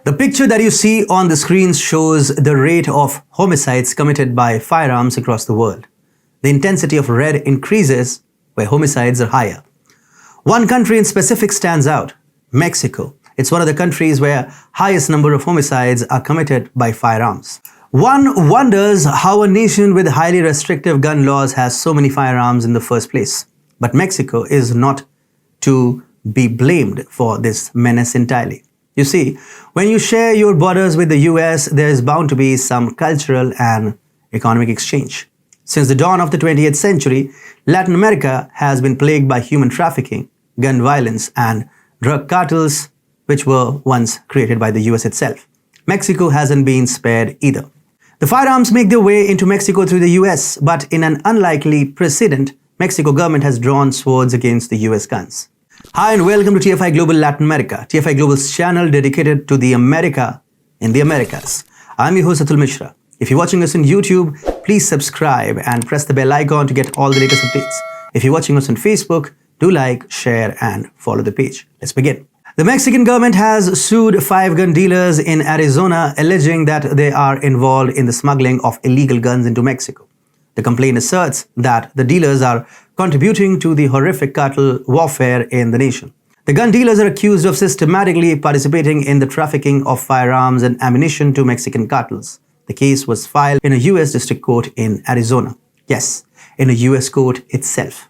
The picture that you see on the screen shows the rate of homicides committed by firearms across the world. The intensity of red increases where homicides are higher. One country in specific stands out, Mexico. It's one of the countries where highest number of homicides are committed by firearms. One wonders how a nation with highly restrictive gun laws has so many firearms in the first place. But Mexico is not to be blamed for this menace entirely. You see, when you share your borders with the US, there is bound to be some cultural and economic exchange. Since the dawn of the 20th century, Latin America has been plagued by human trafficking, gun violence, and drug cartels, which were once created by the US itself. Mexico hasn't been spared either. The firearms make their way into Mexico through the US, but in an unlikely precedent, Mexico government has drawn swords against the US guns. Hi and welcome to TFI Global Latin America, TFI Global's channel dedicated to the America in the Americas. I'm your host Atul Mishra. If you're watching us on YouTube, please subscribe and press the bell icon to get all the latest updates. If you're watching us on Facebook, do like, share and follow the page. Let's begin. The Mexican government has sued 5 gun dealers in Arizona alleging that they are involved in the smuggling of illegal guns into Mexico. The complaint asserts that the dealers are contributing to the horrific cartel warfare in the nation. The gun dealers are accused of systematically participating in the trafficking of firearms and ammunition to Mexican cartels. The case was filed in a US district court in Arizona. Yes, in a US court itself.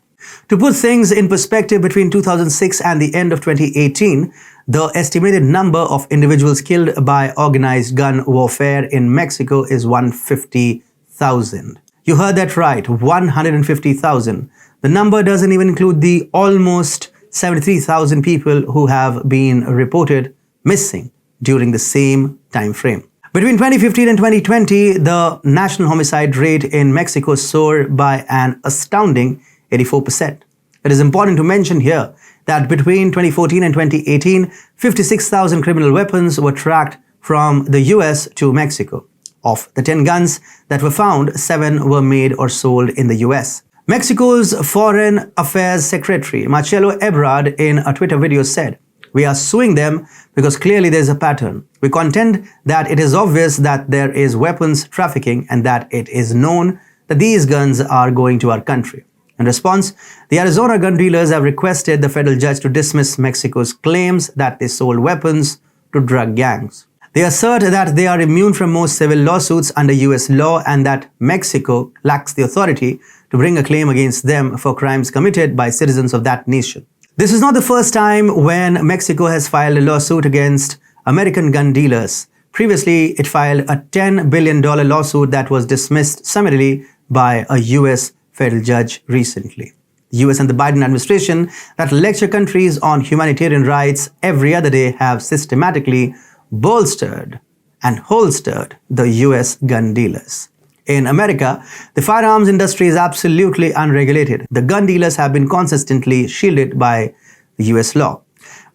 To put things in perspective, between 2006 and the end of 2018, the estimated number of individuals killed by organized gun warfare in Mexico is 150,000. You heard that right, 150,000. The number doesn't even include the almost 73,000 people who have been reported missing during the same time frame. Between 2015 and 2020, the national homicide rate in Mexico soared by an astounding 84%. It is important to mention here that between 2014 and 2018, 56,000 criminal weapons were tracked from the US to Mexico. Of the 10 guns that were found, 7 were made or sold in the US. Mexico's Foreign Affairs Secretary Marcelo Ebrard in a Twitter video said, "We are suing them because clearly there is a pattern. We contend that it is obvious that there is weapons trafficking and that it is known that these guns are going to our country." In response, the Arizona gun dealers have requested the federal judge to dismiss Mexico's claims that they sold weapons to drug gangs. They assert that they are immune from most civil lawsuits under US law and that Mexico lacks the authority to bring a claim against them for crimes committed by citizens of that nation. This is not the first time when Mexico has filed a lawsuit against American gun dealers. Previously, it filed a $10 billion lawsuit that was dismissed summarily by a US federal judge recently. The US and the Biden administration that lecture countries on humanitarian rights every other day have systematically bolstered and holstered the US gun dealers. In America, the firearms industry is absolutely unregulated. The gun dealers have been consistently shielded by the US law.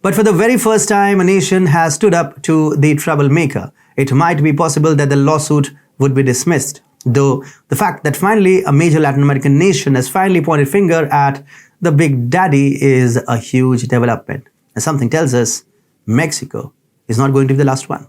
But for the very first time, a nation has stood up to the troublemaker. It might be possible that the lawsuit would be dismissed, though the fact that finally a major Latin American nation has finally pointed finger at the big daddy is a huge development. And something tells us Mexico is not going to be the last one.